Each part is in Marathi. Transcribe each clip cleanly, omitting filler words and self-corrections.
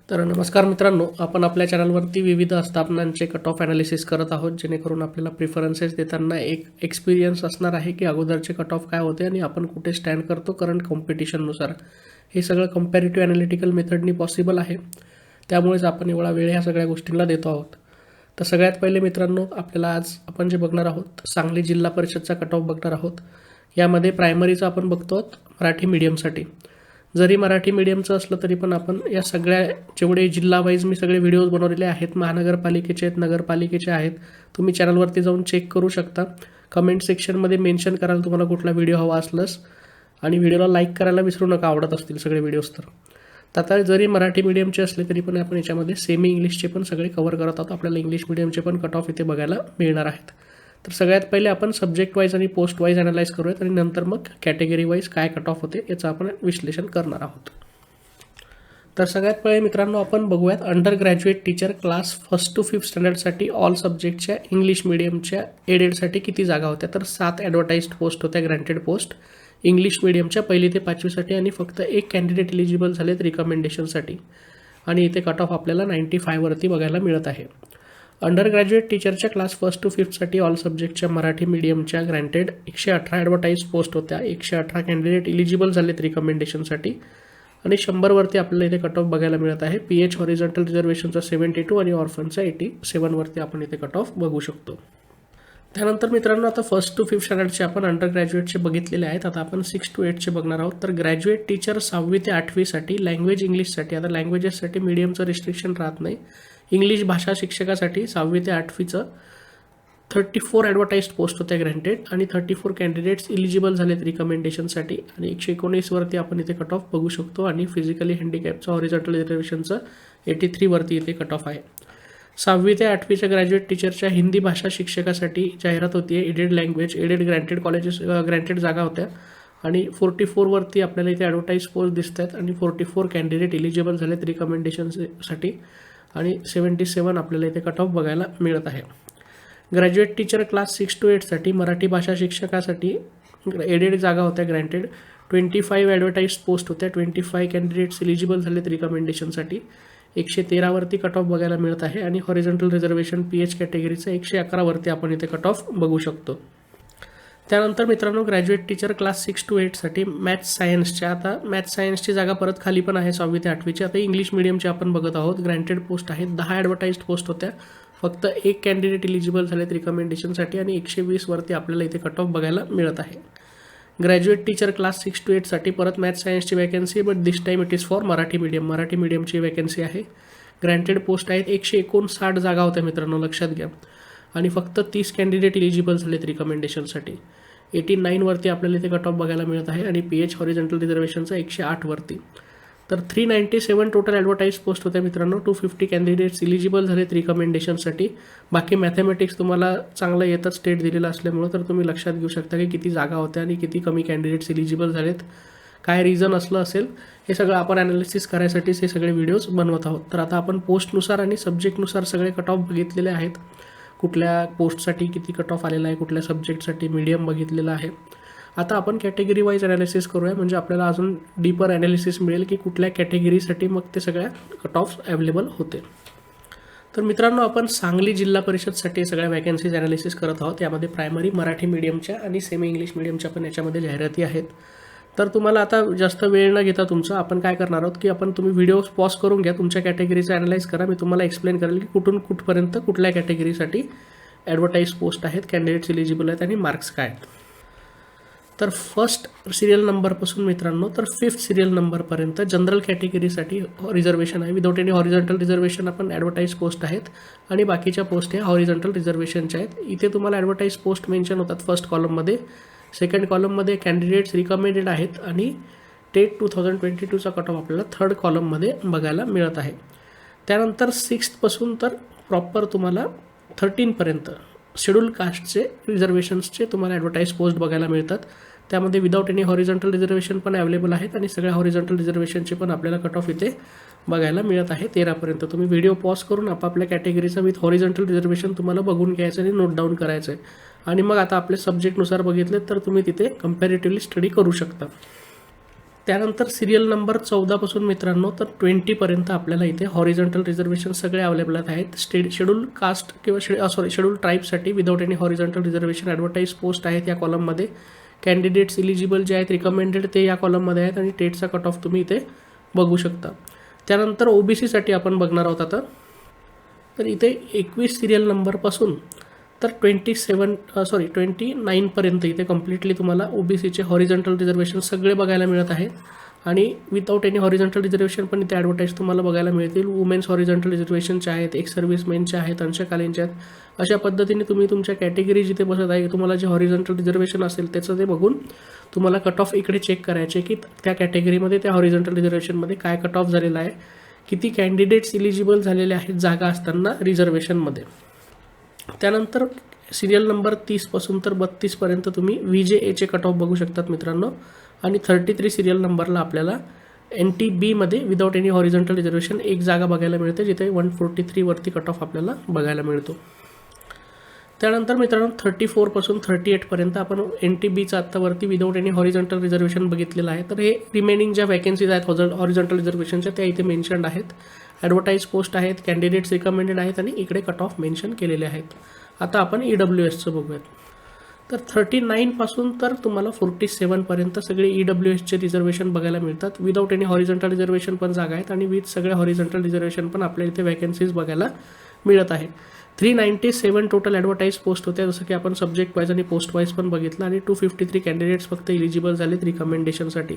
तर नमस्कार मित्रांनो, आपण आपल्या चॅनलवरती विविध आस्थापनांचे कट ऑफ ॲनालिसिस करत आहोत, जेणेकरून आपल्याला प्रिफरन्सेस देताना एक एक्सपिरियन्स असणार आहे की अगोदरचे कट ऑफ काय होते आणि आपण कुठे स्टँड करतो करंट कॉम्पिटिशननुसार. हे सगळं कंपॅरेटिव्ह ॲनालिटिकल मेथडनी पॉसिबल आहे, त्यामुळेच आपण एवढा वेळ ह्या सगळ्या गोष्टींना देतो आहोत. तर सगळ्यात पहिले मित्रांनो, आपल्याला आज आपण जे बघणार आहोत सांगली जिल्हा परिषदचा कट ऑफ बघणार आहोत. यामध्ये प्रायमरीचं आपण बघतो आहोत मराठी मीडियमसाठी. जरी मराठी मीडियमचं असलं तरी पण आपण या सगळ्या जेवढे जिल्हा वाईज मी सगळे व्हिडिओज बनवलेले आहेत, महानगरपालिकेचे आहेत, नगरपालिकेचे आहेत, तुम्ही चॅनलवरती जाऊन चेक करू शकता. कमेंट सेक्शनमध्ये मेन्शन कराल तुम्हाला कुठला व्हिडिओ हवा असलास, आणि व्हिडिओला लाईक करायला विसरू नका आवडत असतील सगळे व्हिडिओज. तर आता जरी मराठी मीडियमचे असले तरी पण आपण याच्यामध्ये सेमी इंग्लिशचे पण सगळे कव्हर करत आहोत. आपल्याला इंग्लिश मीडियमचे पण कट ऑफ इथे बघायला मिळणार आहेत. तर सगळ्यात पहिले आपण सब्जेक्ट वाईज आणि पोस्ट वाईज ॲनालाइज करूयात, आणि नंतर मग कॅटेगरी वाईज काय कट ऑफ होते याचं आपण विश्लेषण करणार आहोत. तर सगळ्यात पहिले मित्रांनो आपण बघूयात under graduate teacher class 1st to 5th स्टँडर्डसाठी ऑल सब्जेक्टच्या इंग्लिश मीडियमच्या एडेडसाठी किती जागा होत्या. तर 7 ॲडव्हर्टाइज्ड पोस्ट होत्या, ग्रँटेड पोस्ट इंग्लिश मीडियमच्या 1ली ते 5वीसाठी, आणि फक्त एक कॅन्डिडेट एलिजिबल झालेत रिकमेंडेशनसाठी, आणि इथे कट ऑफ आपल्याला 95 वरती बघायला मिळत आहे. अंडर ग्रॅज्युएट टीचरच्या क्लास 1st to 5th साठी ऑल सब्जेक्टच्या मराठी मीडियमच्या ग्रँटेड 118 ॲडव्हर्टाइज पोस्ट होत्या, 118 कॅन्डिडेट एलिजिबल झालेत रिकमेंडेशनसाठी, आणि 100 वरती आपल्याला इथे कट ऑफ बघायला मिळत आहे. PH हॉरिझॉन्टल रिझर्वेशनचा 72 आणि ऑर्फनचा 87 वरती आपण इथे कट ऑफ बघू शकतो. त्यानंतर मित्रांनो आता 1st to 5th स्टँडर्डचे आपण अंडर ग्रॅज्युएटचे बघितलेले आहेत. आता आपण 6 to 8चे बघणार आहोत. तर ग्रॅज्युएट टीचर 6वी ते 8वीसाठी लँग्वेज इंग्लिशसाठी, आता लँग्वेजेससाठी मीडियमचं रिस्ट्रिक्शन राहत नाही. इंग्लिश भाषा शिक्षकासाठी 6वी ते 8वीचं 34 ॲडव्हर्टाइज्ड पोस्ट होत्या ग्रँटेड, आणि 34 कॅन्डिडेट्स इलिजिबल झालेत रिकमेंडेशनसाठी, आणि 119 वरती आपण इथे कट ऑफ बघू शकतो. आणि फिजिकली हँडिकॅपचं हॉरिझॉन्टल रिझर्वेशनचं 83 वरती इथे कट ऑफ आहे. 6वी ते 8वीच्या ग्रॅज्युएट टीचरच्या हिंदी भाषा शिक्षकासाठी जाहिरात होती आहे. Aided language, aided granted colleges, granted जागा होत्या, आणि 44 वरती आपल्याला इथे ॲडव्हर्टाइज पोस्ट दिसत आहेत, आणि 44 कॅन्डिडेट एलिजिबल झालेत रिकमेंडेशनसाठी, आणि 77 आपल्याला इथे कट ऑफ बघायला मिळत आहे. ग्रॅज्युएट टीचर क्लास 6 to 8साठी मराठी भाषा शिक्षकासाठी एडेड जागा होत्या ग्रँटेड, 25 ॲडव्हर्टाइज पोस्ट होत्या, 25 कॅन्डिडेट्स एलिजिबल झालेत रिकमेंडेशनसाठी, 113 वरती कट ऑफ बघायला मिळत आहे. आणि हॉरिझॉन्टल रिझर्वेशन PH कॅटेगरीचं 111 वरती आपण इथे कट ऑफ बघू शकतो. त्यानंतर मित्रांनो ग्रॅज्युएट टीचर क्लास 6 to 8साठी मॅथ्स सायन्सच्या, आता मॅथ्स सायन्सची जागा परत खाली पण आहे 6वी ते 8वीची. आता इंग्लिश मीडियमची आपण बघत आहोत. ग्रँटेड पोस्ट आहेत, 10 ॲडव्हर्टाइज्ड पोस्ट होत्या, फक्त एक कॅन्डिडेट एलिजिबल झालेत रिकमेंडेशनसाठी, आणि 120 वरती आपल्याला इथे कट ऑफ बघायला मिळत आहे. ग्रॅज्युएट टीचर क्लास 6 to 8साठी परत मॅथ्स सायन्सची vacancy, but this time it is for Marathi मीडियमची वॅकन्सी आहे. ग्रँटेड पोस्ट आहेत, 159 जागा होत्या मित्रांनो, लक्षात घ्या, आणि फक्त 30 कॅन्डिडेट एलिजिबल झालेत रिकमेंडेशनसाठी. 89 वरती आपल्याला इथे कट ऑफ बघायला मिळत आहे, आणि PH हॉरिझॉन्टल रिझर्वेशनचा 108 वरती. तर 397 टोटल ॲडव्हर्टाइज पोस्ट होत्या मित्रांनो, 250 कॅन्डिडेट्स एलिजिबल झालेत रिकमेंडेशनसाठी. बाकी मॅथमॅटिक्स तुम्हाला चांगलं येतं स्टेट दिलेलं असल्यामुळं, तर तुम्ही लक्षात घेऊ शकता की किती जागा होत्या आणि किती कमी कॅन्डिडेट्स एलिजिबल झालेत, काय रिझन असलं असेल, हे सगळं आपण ॲनालिसिस करायसाठीच हे सगळे व्हिडिओज बनवत आहोत. तर आता आपण पोस्टनुसार आणि सब्जेक्टनुसार सगळे कट ऑफ बघितलेले आहेत. कुठल्या पोस्टसाठी किती कट ऑफ आलेला आहे, कुठल्या सब्जेक्टसाठी मीडियम बघितलेलं आहे. आता आपण कॅटेगरी वाईज ॲनालिसिस करूया, म्हणजे आपल्याला अजून डीपर ॲनालिसिस मिळेल की कुठल्या कॅटेगरीसाठी मग ते सगळ्या कट ऑफ अवेलेबल होते. तर मित्रांनो आपण सांगली जिल्हा परिषदसाठी सगळ्या वॅकन्सीज ॲनालिसिस करत आहोत. यामध्ये प्रायमरी मराठी मीडियमच्या आणि सेमी इंग्लिश मीडियमच्या पण याच्यामध्ये जाहिराती आहेत. तर तुम्हाला आता जास्त वेळ न घेता तुमचं आपण काय करणार आहोत की तुम्ही व्हिडिओ पॉज करून घ्या, तुमच्या कॅटेगरीचं ॲनालाइज करा. मी तुम्हाला एक्सप्लेन करेल की कुठून कुठपर्यंत कुठल्या कॅटेगरीसाठी ॲडव्हर्टाइज पोस्ट आहेत, कॅन्डिडेट्स एलिजिबल आहेत, आणि मार्क्स काय आहेत. तर 1st सिरियल नंबरपासून मित्रांनो तर 5th सिरियल नंबरपर्यंत जनरल कॅटेगरीसाठी रिझर्वेशन आहे. विदाउट एनी हॉरिझॉन्टल रिझर्वेशन आपण ॲडव्हर्टाइज पोस्ट आहेत, आणि बाकीच्या पोस्ट ह्या हॉरिझॉन्टल रिझर्वेशनच्या आहेत. इथे तुम्हाला ॲडव्हर्टाइज पोस्ट मेन्शन होतात 1st कॉलममध्ये. 2nd कॉलममध्ये कॅन्डिडेट्स रिकमेंडेड आहेत, आणि टेट 2022चा कट ऑफ आपल्याला 3rd कॉलममध्ये बघायला मिळत आहे. त्यानंतर 6th पासून तर प्रॉपर तुम्हाला 13 पर्यंत शेड्यूल कास्टचे रिझर्वेशन्सचे तुम्हाला ॲडव्हर्टाइज पोस्ट बघायला मिळतात. त्यामध्ये विदाउट एनी हॉरिझॉन्टल रिझर्वेशन पण अवेलेबल आहेत, आणि सगळ्या हॉरिझॉन्टल रिझर्वेशनचे पण आपल्याला कट ऑफ इथे बघायला मिळत आहे 13 पर्यंत. तुम्ही व्हिडिओ पॉज करून आपापल्या कॅटेगरीचं विथ हॉरिझॉन्टल रिझर्वेशन तुम्हाला बघून घ्यायचं आणि नोट डाऊन करायचं आहे. आणि मग आता आपल्या सब्जेक्टनुसार बघितले तर तुम्ही तिथे कंपॅरेटिव्हली स्टडी करू शकता. त्यानंतर सिरियल नंबर 14 पासून मित्रांनो तर 20 पर्यंत आपल्याला इथे हॉरिझॉन्टल रिझर्वेशन सगळे अवेलेबल आहेत. शेड्यूल कास्ट किंवा शेड्यूल ट्राईबसाठी without any horizontal reservation advertise post आहेत या कॉलममध्ये. कॅन्डिडेट्स इलिजिबल जे आहेत रिकमेंडेड ते या कॉलममध्ये आहेत आणि टेटचा कट ऑफ तुम्ही इथे बघू शकता. त्यानंतर OBCसाठी आपण बघणार आहोत आता. तर इथे 21 सिरियल नंबरपासून तर 29 पर्यंत इथे कम्प्लिटली तुम्हाला OBCचे हॉरिझॉन्टल रिझर्वेशन सगळे बघायला मिळत आहेत आणि विदाउट एनी हॉरिझॉन्टल रिझर्वेशन पण इथे ॲडव्हर्टाईज तुम्हाला बघायला मिळतील. वुमेन्स हॉरिझॉन्टल रिझर्वेशनचे आहेत, एक्स सर्व्हिसमेनचे आहेत, अंशकालीनचे आहेत. अशा पद्धतीने तुम्ही तुमच्या कॅटेगरी जिथे बसत आहे तुम्हाला जे हॉरिझॉन्टल रिझर्वेशन असेल त्याचं ते बघून तुम्हाला कट ऑफ इकडे चेक करायचे की त्या कॅटेगरीमध्ये त्या हॉरिझॉन्टल रिझर्वेशनमध्ये काय कट ऑफ झालेला आहे, किती कॅन्डिडेट्स इलिजिबल झालेले आहेत जागा असताना रिझर्वेशनमध्ये. त्यानंतर सिरियल नंबर 30 पासून तर 32 पर्यंत तुम्ही VJAचे कट ऑफ बघू शकतात मित्रांनो. आणि 33 सिरियल नंबरला आपल्याला NTBमध्ये विदाउट एनी हॉरिझॉन्टल रिझर्वेशन एक जागा बघायला मिळते जिथे 143 वरती कट ऑफ आपल्याला बघायला मिळतो. त्यानंतर मित्रांनो 34 पासून 38 पर्यंत आपण NTBचं आत्तावरती विदाउट एनी हॉरिझॉन्टल रिझर्वेशन बघितलेलं आहे. तर हे रिमेनिंग ज्या वॅकन्सीज आहेत हॉरिझॉन्टल रिझर्वेशनच्या त्या इथे मेन्शन्ड आहेत. ॲडव्हर्टाईज पोस्ट आहेत, कॅन्डिडेट्स रिकमेंडेड आहेत आणि इकडे कट ऑफ मेन्शन केलेले आहेत. आता आपण EWSचं बघूयात. तर 39 पासून तर तुम्हाला 47 पर्यंत सगळे EWSचे रिझर्वेशन बघायला मिळतात. विदाउट एनी हॉरिझॉन्टल रिझर्वेशन पण जागा आहेत आणि विथ सगळे हॉरिझॉन्टल रिझर्वेशन पण आपल्या इथे वॅकन्सीज बघायला मिळत आहेत. 397 टोटल ॲडव्हर्टाईज पोस्ट होत्या, जसं की आपण सब्जेक्ट वाईज आणि पोस्ट वाईज पण बघितलं. आणि 253 कॅन्डिडेट्स फक्त इलिजिबल झालेत रिकमेंडेशनसाठी.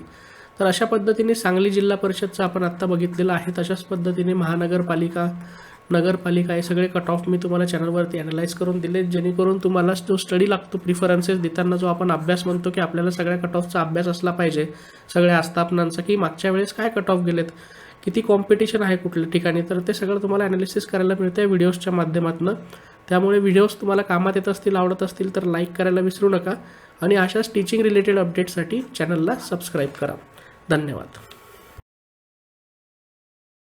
तर अशा पद्धतीने सांगली जिल्हा परिषदचं आपण आत्ता बघितलेलं आहे. तशाच पद्धतीने महानगरपालिका, नगरपालिका हे सगळे कट ऑफ मी तुम्हाला चॅनलवरती ॲनालाइज करून दिले, जेणेकरून तुम्हाला जो स्टडी लागतो प्रिफरन्सेस देताना जो आपण अभ्यास म्हणतो की आपल्याला सगळ्या कट ऑफचा अभ्यास असला पाहिजे सगळ्या आस्थापनांचा, की मागच्या वेळेस काय कट ऑफ गेलेत, किती कॉम्पिटिशन आहे कुठल्या ठिकाणी, तर ते सगळं तुम्हाला ॲनालिसिस करायला मिळतं व्हिडिओजच्या माध्यमातून. त्यामुळे व्हिडिओज तुम्हाला कामात येत असतील, आवडत असतील तर लाईक करायला विसरू नका आणि अशाच टीचिंग रिलेटेड अपडेट्ससाठी चॅनलला सबस्क्राईब करा. धन्यवाद.